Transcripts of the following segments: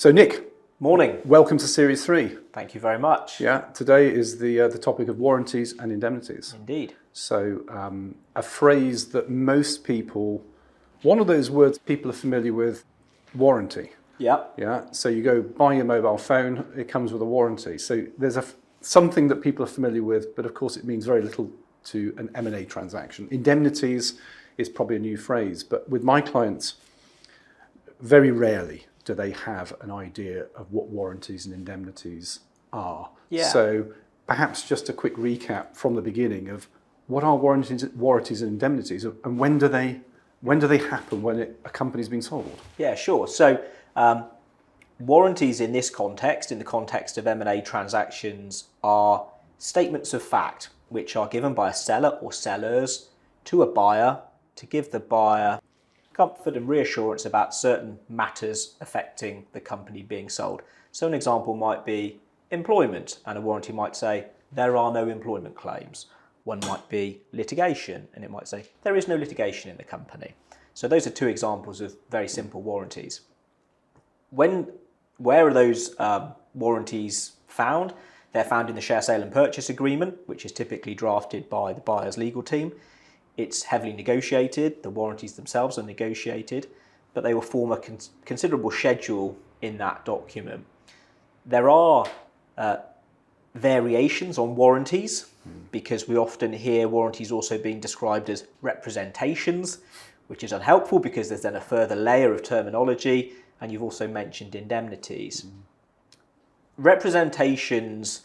So Nick, morning. welcome to Series 3. Thank you very much. Yeah, today is the topic of warranties and indemnities. Indeed. So a phrase that most people, one of those words people are familiar with, warranty. Yeah. Yeah. So you go buy your mobile phone, it comes with a warranty. So there's something that people are familiar with, but of course it means very little to an M&A transaction. Indemnities is probably a new phrase, but with my clients, very rarely do they have an idea of what warranties and indemnities are. Yeah. So perhaps just a quick recap from the beginning of what are warranties and indemnities, and when do they happen when a company's been sold? Yeah, sure. So warranties in this context, in the context of M&A transactions, are statements of fact which are given by a seller or sellers to a buyer to give the buyer comfort and reassurance about certain matters affecting the company being sold. So an example might be employment, and a warranty might say there are no employment claims. One might be litigation, and it might say there is no litigation in the company. So those are two examples of very simple warranties. Where are those warranties found? They're found in the share sale and purchase agreement, which is typically drafted by the buyer's legal team. It's heavily negotiated, the warranties themselves are negotiated, but they will form a considerable schedule in that document. There are variations on warranties, because we often hear warranties also being described as representations, which is unhelpful because there's then a further layer of terminology, and you've also mentioned indemnities. Representations,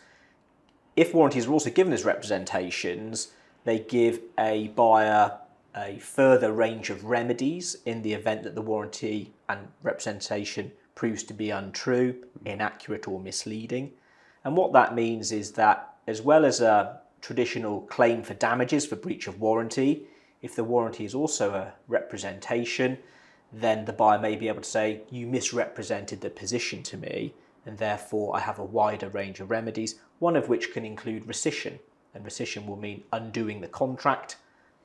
if warranties are also given as representations, they give a buyer a further range of remedies in the event that the warranty and representation proves to be untrue, inaccurate or misleading. And what that means is that, as well as a traditional claim for damages for breach of warranty, if the warranty is also a representation, then the buyer may be able to say, you misrepresented the position to me, and therefore I have a wider range of remedies, one of which can include rescission. And rescission will mean undoing the contract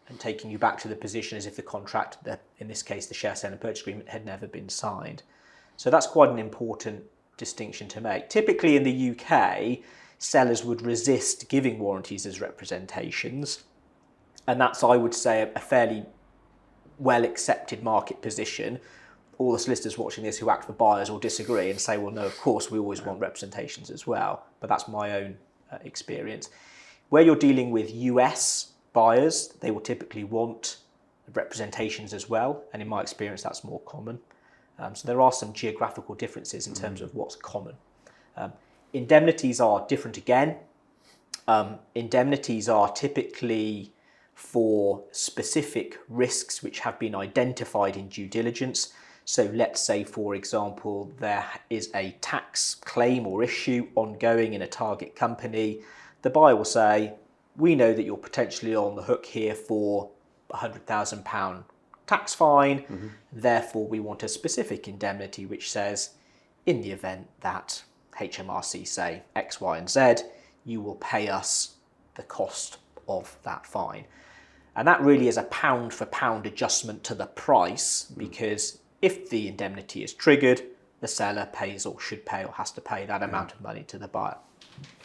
and taking you back to the position as if the contract, in this case the share sale and purchase agreement, had never been signed. So that's quite an important distinction to make. Typically in the UK, sellers would resist giving warranties as representations, and that's, I would say, a fairly well accepted market position. All the solicitors watching this who act for buyers will disagree and say, well, no, of course we always want representations as well, but that's my own experience. Where you're dealing with US buyers, they will typically want representations as well, and in my experience that's more common. So there are some geographical differences in terms of what's common. Indemnities are different again. Indemnities are typically for specific risks which have been identified in due diligence. So let's say, for example, there is a tax claim or issue ongoing in a target company. The buyer will say, we know that you're potentially on the hook here for a £100,000 tax fine. Therefore, we want a specific indemnity which says, in the event that HMRC say X, Y, and Z, you will pay us the cost of that fine. And that really is a pound for pound adjustment to the price, because if the indemnity is triggered, the seller pays or should pay or has to pay that amount of money to the buyer.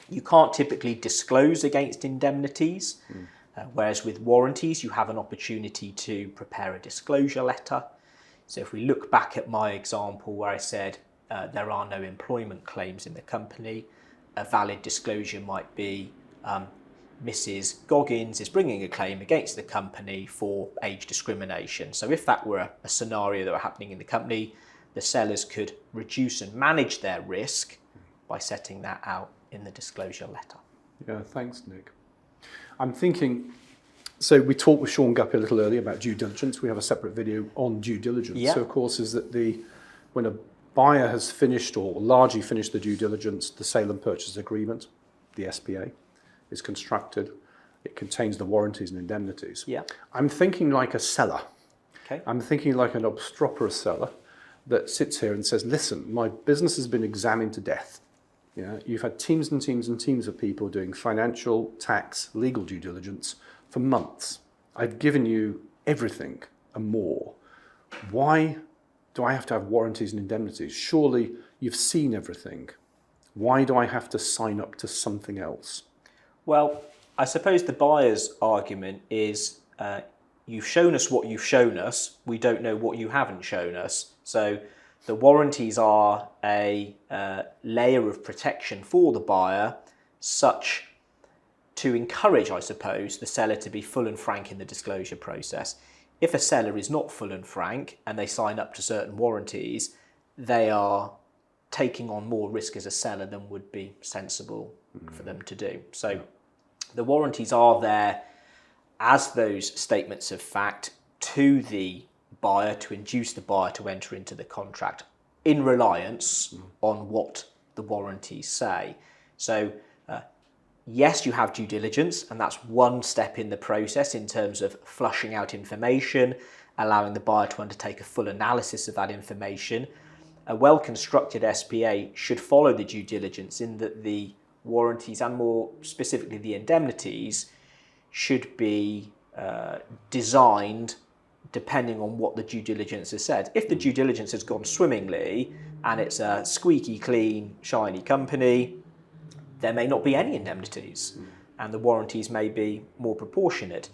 You can't typically disclose against indemnities, whereas with warranties, you have an opportunity to prepare a disclosure letter. So if we look back at my example where I said there are no employment claims in the company, a valid disclosure might be Mrs. Goggins is bringing a claim against the company for age discrimination. So if that were a scenario that were happening in the company, the sellers could reduce and manage their risk by setting that out in the disclosure letter. Yeah, thanks, Nick. I'm thinking, so we talked with Sean Guppy a little earlier about due diligence. We have a separate video on due diligence. Yeah. So of course is that when a buyer has finished or largely finished the due diligence, the sale and purchase agreement, the SPA, is constructed. It contains the warranties and indemnities. Yeah. I'm thinking like a seller. Okay. I'm thinking like an obstreperous seller that sits here and says, listen, my business has been examined to death. Yeah, you've had teams and teams and teams of people doing financial, tax, legal due diligence for months. I've given you everything and more. Why do I have to have warranties and indemnities? Surely you've seen everything. Why do I have to sign up to something else? Well, I suppose the buyer's argument is you've shown us what you've shown us, we don't know what you haven't shown us. So the warranties are a layer of protection for the buyer, such to encourage, I suppose, the seller to be full and frank in the disclosure process. If a seller is not full and frank and they sign up to certain warranties, they are taking on more risk as a seller than would be sensible for them to do. So the warranties are there as those statements of fact to the buyer to induce the buyer to enter into the contract in reliance on what the warranties say. So yes, you have due diligence, and that's one step in the process in terms of flushing out information, allowing the buyer to undertake a full analysis of that information. A well-constructed SPA should follow the due diligence in that the warranties, and more specifically the indemnities, should be designed depending on what the due diligence has said. If the due diligence has gone swimmingly and it's a squeaky clean, shiny company, there may not be any indemnities and the warranties may be more proportionate.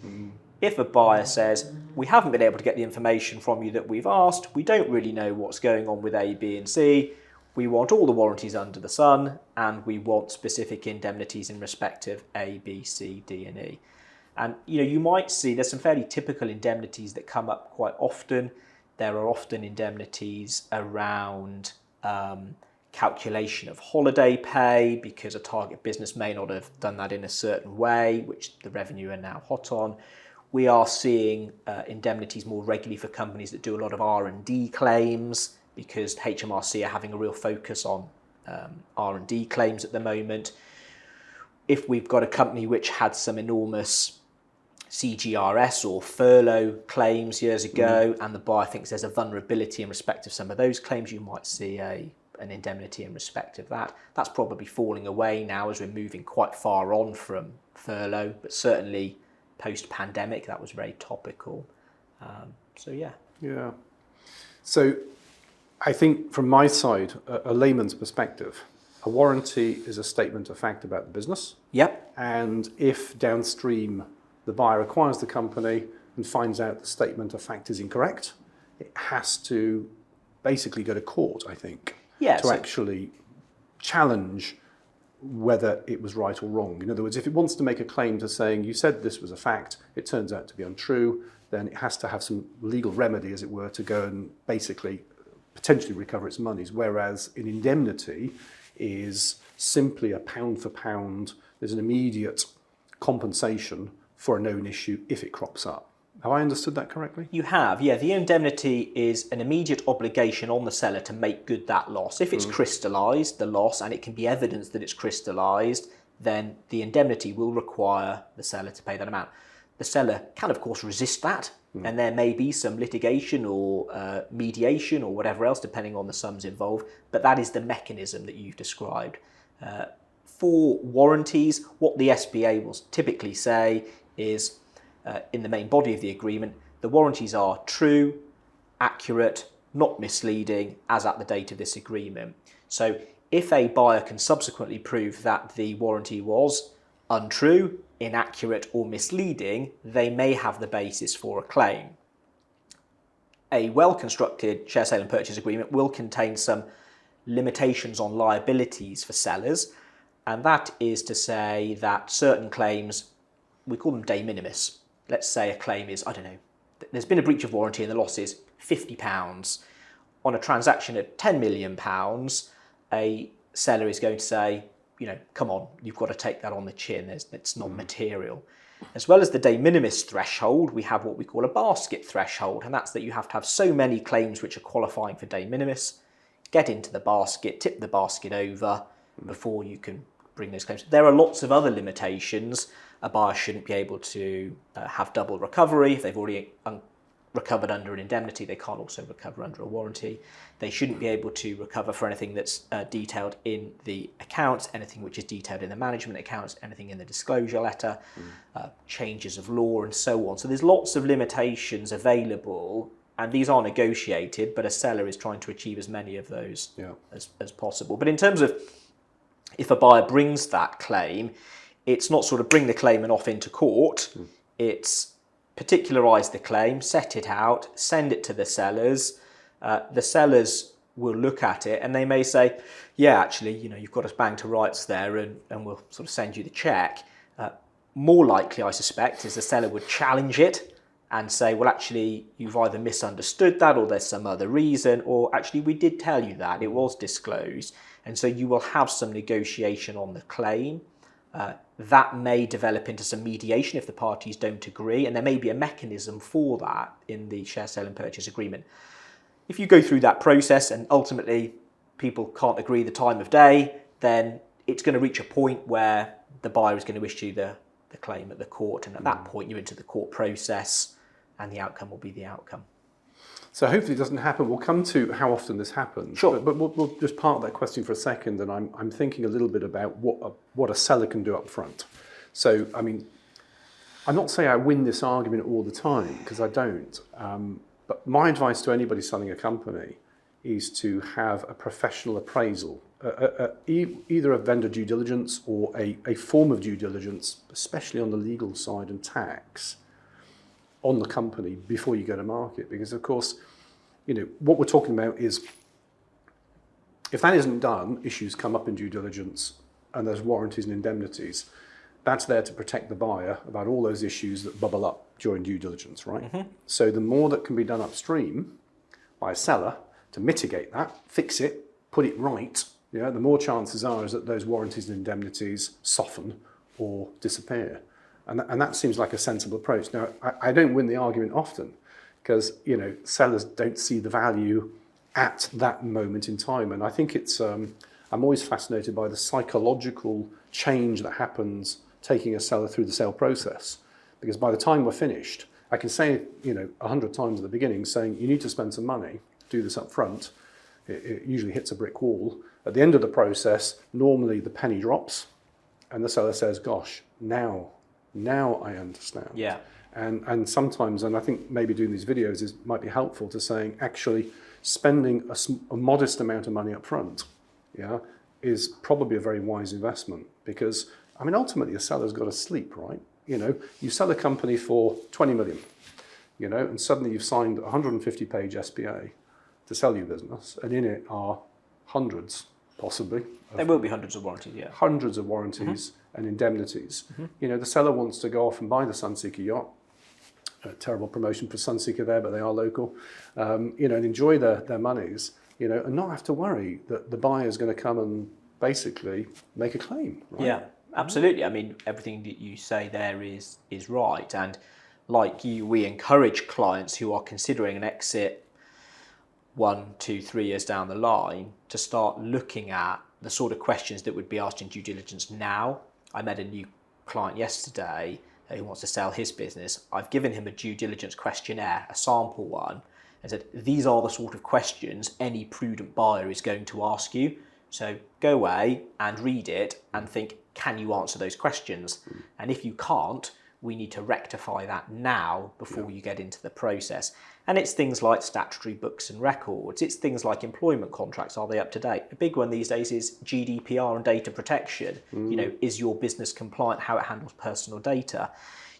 If a buyer says, we haven't been able to get the information from you that we've asked, we don't really know what's going on with A, B and C, we want all the warranties under the sun and we want specific indemnities in respect of A, B, C, D and E. And you might see there's some fairly typical indemnities that come up quite often. There are often indemnities around calculation of holiday pay because a target business may not have done that in a certain way, which the revenue are now hot on. We are seeing indemnities more regularly for companies that do a lot of R&D claims because HMRC are having a real focus on R&D claims at the moment. If we've got a company which had some enormous CGRS or furlough claims years ago and the buyer thinks there's a vulnerability in respect of some of those claims, you might see an indemnity in respect of that. That's probably falling away now as we're moving quite far on from furlough, but certainly post-pandemic that was very topical. Yeah. So I think from my side, a layman's perspective, a warranty is a statement of fact about the business. Yep. And if downstream the buyer acquires the company and finds out the statement of fact is incorrect, it has to basically go to court, I think, to actually challenge whether it was right or wrong. In other words, if it wants to make a claim to saying, you said this was a fact, it turns out to be untrue, then it has to have some legal remedy, as it were, to go and basically potentially recover its monies, whereas an indemnity is simply a pound for pound, there's an immediate compensation for a known issue if it crops up. Have I understood that correctly? You have, yeah. The indemnity is an immediate obligation on the seller to make good that loss. If it's crystallised, the loss, and it can be evidence that it's crystallised, then the indemnity will require the seller to pay that amount. The seller can, of course, resist that, and there may be some litigation or mediation or whatever else, depending on the sums involved, but that is the mechanism that you've described. For warranties, what the SPA will typically say is, in the main body of the agreement, the warranties are true, accurate, not misleading, as at the date of this agreement. So if a buyer can subsequently prove that the warranty was untrue, inaccurate or misleading, they may have the basis for a claim. A well-constructed share sale and purchase agreement will contain some limitations on liabilities for sellers, and that is to say that certain claims, we call them de minimis. Let's say a claim is, I don't know, there's been a breach of warranty and the loss is £50. On a transaction at £10 million, a seller is going to say, come on, you've got to take that on the chin, it's not material. As well as the de minimis threshold, we have what we call a basket threshold, and that's that you have to have so many claims which are qualifying for de minimis, get into the basket, tip the basket over before you can bring those claims. There are lots of other limitations. A buyer shouldn't be able to have double recovery. If they've already recovered under an indemnity, they can't also recover under a warranty. They shouldn't be able to recover for anything that's detailed in the accounts, anything which is detailed in the management accounts, anything in the disclosure letter, changes of law and so on. So there's lots of limitations available and these are negotiated, but a seller is trying to achieve as many of those as possible. But in terms of if a buyer brings that claim, it's not sort of bring the claim and off into court. It's particularise the claim, set it out, send it to the sellers. The sellers will look at it and they may say, yeah, actually, you've got us bang to rights there, and we'll sort of send you the check. More likely, I suspect, is the seller would challenge it and say, well, actually, you've either misunderstood that, or there's some other reason, or actually, we did tell you that, it was disclosed. And so you will have some negotiation on the claim. That may develop into some mediation if the parties don't agree, and there may be a mechanism for that in the share sale and purchase agreement. If you go through that process and ultimately people can't agree the time of day, then it's going to reach a point where the buyer is going to issue the claim at the court, and at that point you're into the court process and the outcome will be the outcome. So hopefully it doesn't happen. We'll come to how often this happens. Sure. But we'll just park that question for a second, and I'm thinking a little bit about what a seller can do up front. So, I mean, I'm not saying I win this argument all the time, because I don't. But my advice to anybody selling a company is to have a professional appraisal, either a vendor due diligence or a form of due diligence, especially on the legal side and tax, on the company before you go to market. Because of course, what we're talking about is, if that isn't done, issues come up in due diligence and there's warranties and indemnities. That's there to protect the buyer about all those issues that bubble up during due diligence, right? Mm-hmm. So the more that can be done upstream by a seller to mitigate that, fix it, put it right, the more chances are is that those warranties and indemnities soften or disappear. And that seems like a sensible approach. Now, I don't win the argument often because, sellers don't see the value at that moment in time. And I think it's, I'm always fascinated by the psychological change that happens taking a seller through the sale process. Because by the time we're finished, I can say, 100 times at the beginning, saying you need to spend some money, do this up front. It usually hits a brick wall. At the end of the process, normally the penny drops and the seller says, gosh, now I understand. Yeah. And sometimes, and I think maybe doing these videos might be helpful to saying, actually spending a modest amount of money up front, is probably a very wise investment. Because, ultimately a seller's got to sleep, right? You sell a company for 20 million, and suddenly you've signed a 150-page SPA to sell your business, and in it are hundreds, possibly. There will be hundreds of warranties, yeah. Hundreds of warranties and indemnities. The seller wants to go off and buy the Sunseeker yacht. Terrible promotion for Sunseeker there, but they are local. And enjoy their monies, and not have to worry that the buyer is going to come and basically make a claim, right? Yeah, absolutely. Everything that you say there is right. And like you, we encourage clients who are considering an exit 1, 2, 3 years down the line to start looking at the sort of questions that would be asked in due diligence now. I met a new client yesterday who wants to sell his business. I've given him a due diligence questionnaire, a sample one, and said, these are the sort of questions any prudent buyer is going to ask you. So go away and read it and think, can you answer those questions? And if you can't, we need to rectify that now before you get into the process. And it's things like statutory books and records. It's things like employment contracts. Are they up to date? A big one these days is GDPR and data protection. Is your business compliant, how it handles personal data?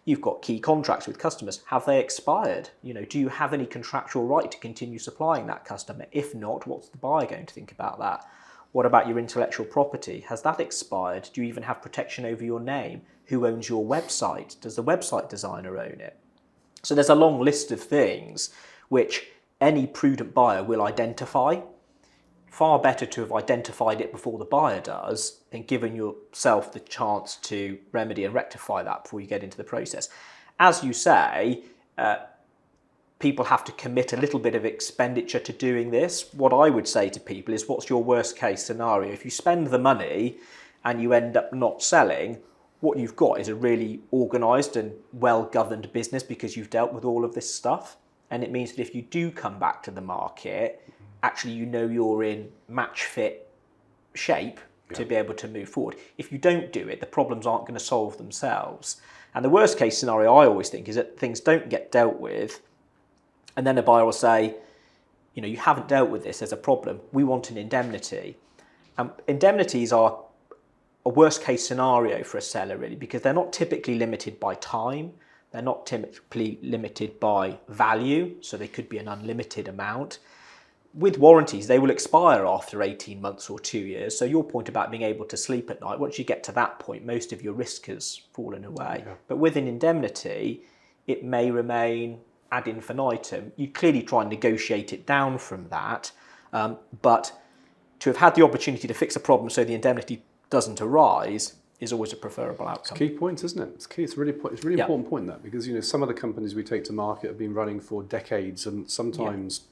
You've got key contracts with customers. Have they expired? Do you have any contractual right to continue supplying that customer? If not, what's the buyer going to think about that? What about your intellectual property? Has that expired? Do you even have protection over your name? Who owns your website? Does the website designer own it? So there's a long list of things which any prudent buyer will identify. Far better to have identified it before the buyer does than given yourself the chance to remedy and rectify that before you get into the process. As you say, people have to commit a little bit of expenditure to doing this. What I would say to people is, what's your worst case scenario? If you spend the money and you end up not selling, what you've got is a really organised and well-governed business because you've dealt with all of this stuff. And it means that if you do come back to the market, actually you're in match fit shape to be able to move forward. If you don't do it, the problems aren't going to solve themselves. And the worst case scenario I always think is that things don't get dealt with And then the buyer will say, you haven't dealt with this, there's a problem, we want an indemnity. Indemnities are a worst case scenario for a seller, really, because they're not typically limited by time, they're not typically limited by value, so they could be an unlimited amount. With warranties, they will expire after 18 months or 2 years. So your point about being able to sleep at night, once you get to that point, most of your risk has fallen away. Yeah. But with an indemnity, it may remain ad infinitum. You clearly try and negotiate it down from that, but to have had the opportunity to fix a problem so the indemnity doesn't arise is always a preferable outcome. It's a key point, isn't it? It's key. It's a really important point, that, because some of the companies we take to market have been running for decades and sometimes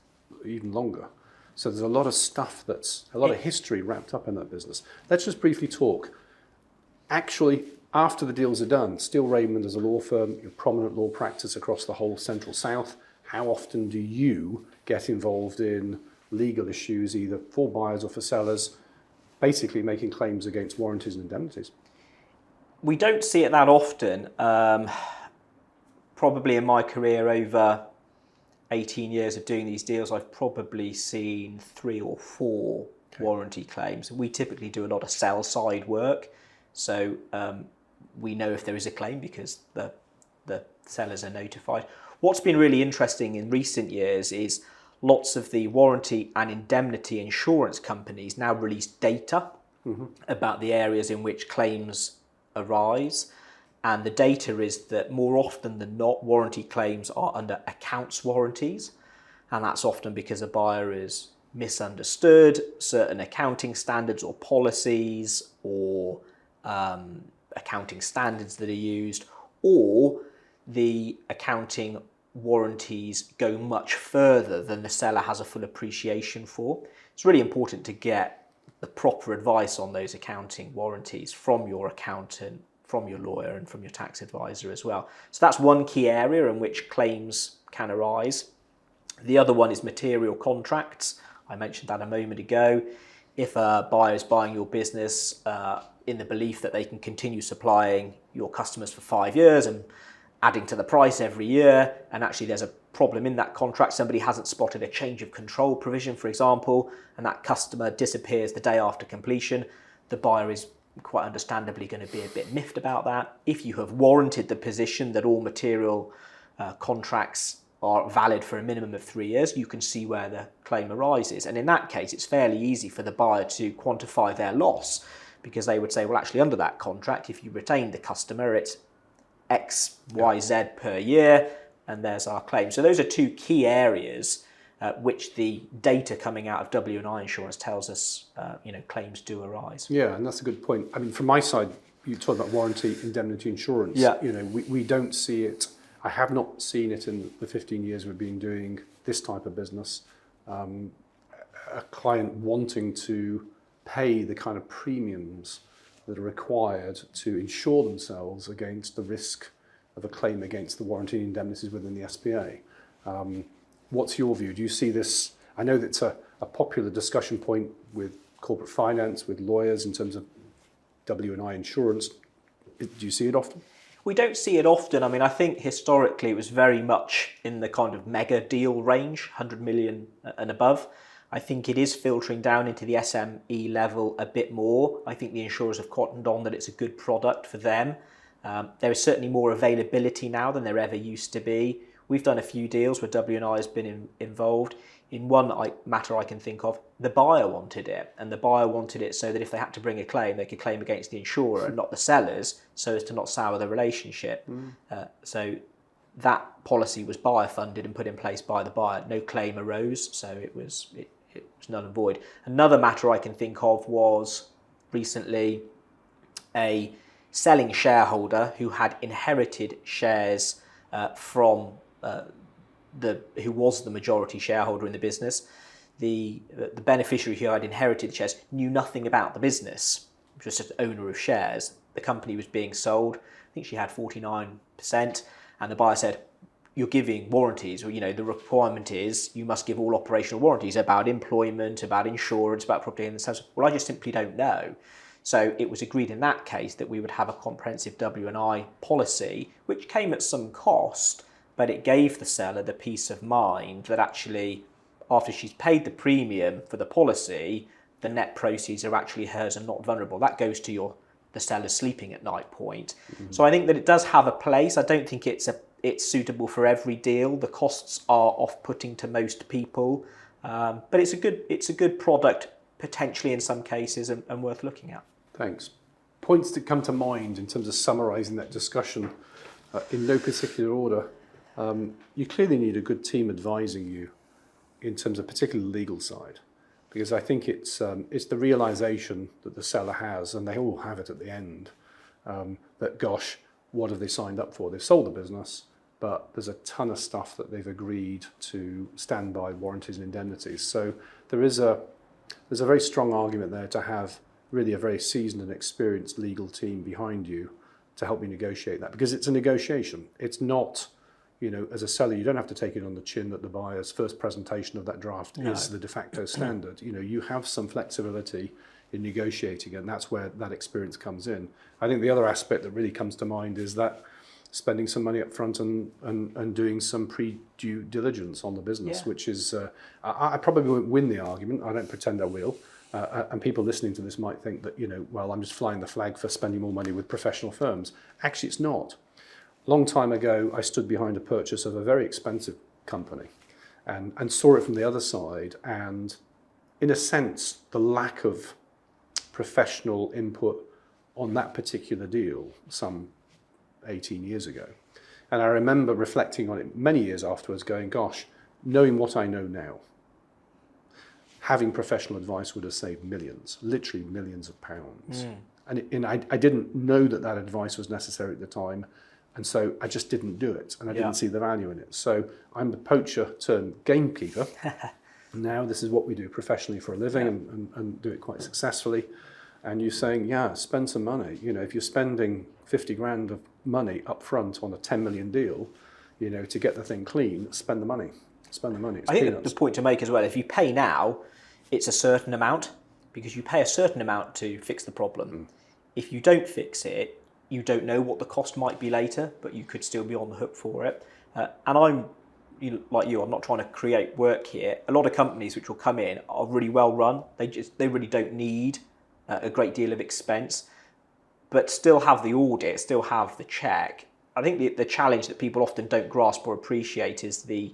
even longer. So there's a lot of stuff a lot of history wrapped up in that business. Let's just briefly talk. Actually, after the deals are done, Steele Raymond as a law firm, your prominent law practice across the whole Central South, how often do you get involved in legal issues, either for buyers or for sellers, basically making claims against warranties and indemnities? We don't see it that often. Probably in my career over 18 years of doing these deals, I've probably seen 3 or 4 warranty claims. We typically do a lot of sell side work, so we know if there is a claim because the sellers are notified. What's been really interesting in recent years is lots of the warranty and indemnity insurance companies now release data about the areas in which claims arise. And the data is that more often than not, warranty claims are under accounts warranties. And that's often because a buyer is misunderstood certain accounting standards or policies or accounting standards that are used, or the accounting warranties go much further than the seller has a full appreciation for. It's really important to get the proper advice on those accounting warranties from your accountant, from your lawyer, and from your tax advisor as well. So that's one key area in which claims can arise. The other one is material contracts. I mentioned that a moment ago. If a buyer is buying your business in the belief that they can continue supplying your customers for 5 years and adding to the price every year, and actually there's a problem in that contract, somebody hasn't spotted a change of control provision, for example, and that customer disappears the day after completion, the buyer is quite understandably going to be a bit miffed about that. If you have warranted the position that all material contracts are valid for a minimum of 3 years, you can see where the claim arises. And in that case, it's fairly easy for the buyer to quantify their loss, because they would say, well, actually under that contract, if you retain the customer, it's X, Y, Z per year, and there's our claim. So those are 2 key areas which the data coming out of W&I insurance tells us, claims do arise. Yeah, and that's a good point. I mean, from my side, you talk about warranty, indemnity insurance. Yeah. We don't see it. I have not seen it in the 15 years we've been doing this type of business. A client wanting to pay the kind of premiums that are required to insure themselves against the risk of a claim against the warranty and indemnities within the SPA. What's your view? Do you see this? I know that's a popular discussion point with corporate finance, with lawyers in terms of W&I insurance. Do you see it often? We don't see it often. I mean, I think historically it was very much in the kind of mega deal range, 100 million and above. I think it is filtering down into the SME level a bit more. I think the insurers have cottoned on that it's a good product for them. There is certainly more availability now than there ever used to be. We've done a few deals where W&I has been involved. In one matter I can think of, the buyer wanted it, and the buyer wanted it so that if they had to bring a claim, they could claim against the insurer and not the sellers, so as to not sour the relationship. So that policy was buyer funded and put in place by the buyer. No claim arose, so it was null and void. Another matter I can think of was recently a selling shareholder who had inherited shares from who was the majority shareholder in the business. The beneficiary who had inherited the shares knew nothing about the business, just an owner of shares. The company was being sold. I think she had 49%, and the buyer said, "You're giving warranties. Well, the requirement is you must give all operational warranties about employment, about insurance, about property and so on." Well, I just simply don't know. So it was agreed in that case that we would have a comprehensive W&I policy, which came at some cost, but it gave the seller the peace of mind that actually, after she's paid the premium for the policy, the net proceeds are actually hers and not vulnerable. That goes to the seller's sleeping at night point. So I think that it does have a place. I don't think it's suitable for every deal. The costs are off-putting to most people, but it's a good product potentially in some cases and worth looking at. Thanks. Points that come to mind in terms of summarising that discussion in no particular order. You clearly need a good team advising you in terms of particularly the legal side, because I think it's the realisation that the seller has, and they all have it at the end, that gosh, what have they signed up for? They've sold the business, but there's a ton of stuff that they've agreed to stand by, warranties and indemnities. So there's a very strong argument there to have really a very seasoned and experienced legal team behind you to help you negotiate that, because it's a negotiation. It's not, as a seller, you don't have to take it on the chin that the buyer's first presentation of that draft is the de facto standard. You have some flexibility in negotiating, and that's where that experience comes in. I think the other aspect that really comes to mind is that spending some money up front and doing some pre-due diligence on the business, which is, I probably won't win the argument. I don't pretend I will. And people listening to this might think that, well, I'm just flying the flag for spending more money with professional firms. Actually, it's not. A long time ago, I stood behind a purchase of a very expensive company and saw it from the other side. And in a sense, the lack of professional input on that particular deal some 18 years ago. And I remember reflecting on it many years afterwards going, gosh, knowing what I know now, having professional advice would have saved millions, literally millions of pounds. And I didn't know that advice was necessary at the time. And so I just didn't do it. And I didn't see the value in it. So I'm the poacher turned gamekeeper. Now this is what we do professionally for a living and do it quite successfully. And you're saying, spend some money. If you're spending 50 grand of money up front on a 10 million deal, to get the thing clean, spend the money. Spend the money. It's I think peanuts. the point to make as well, if you pay now, it's a certain amount, because you pay a certain amount to fix the problem. If you don't fix it, you don't know what the cost might be later, but you could still be on the hook for it. And I'm not trying to create work here. A lot of companies which will come in are really well run. They really don't need a great deal of expense, but still have the audit, still have the check. I think the challenge that people often don't grasp or appreciate is the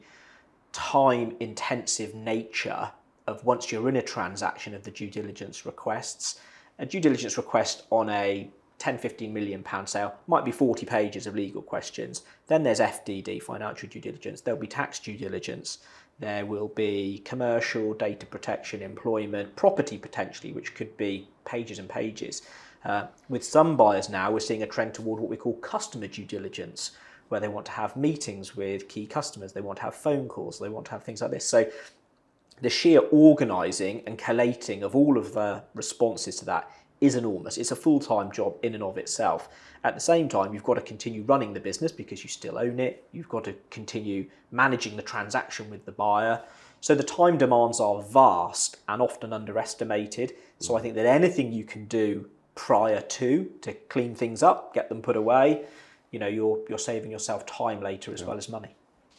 time-intensive nature of, once you're in a transaction, of the due diligence requests. A due diligence request on a 10, 15 million pound sale might be 40 pages of legal questions. Then there's FDD, financial due diligence. There'll be tax due diligence. There will be commercial, data protection, employment, property potentially, which could be pages and pages. With some buyers now, we're seeing a trend toward what we call customer due diligence, where they want to have meetings with key customers, they want to have phone calls, they want to have things like this. So the sheer organising and collating of all of the responses to that is enormous. It's a full-time job in and of itself. At the same time, you've got to continue running the business because you still own it. You've got to continue managing the transaction with the buyer. So the time demands are vast and often underestimated. So I think that anything you can do prior to clean things up, get them put away, you're saving yourself time later as well as money.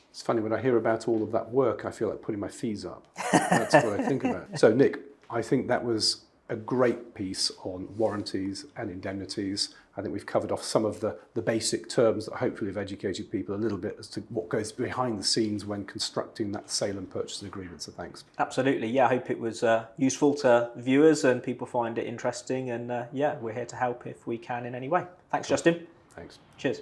It's funny, when I hear about all of that work, I feel like putting my fees up. That's what I think about. So Nick, I think that was a great piece on warranties and indemnities. I think we've covered off some of the basic terms that hopefully have educated people a little bit as to what goes behind the scenes when constructing that sale and purchase agreement. So thanks. Absolutely. I hope it was useful to viewers and people find it interesting. And we're here to help if we can in any way. Thanks, Justin. Thanks. Cheers.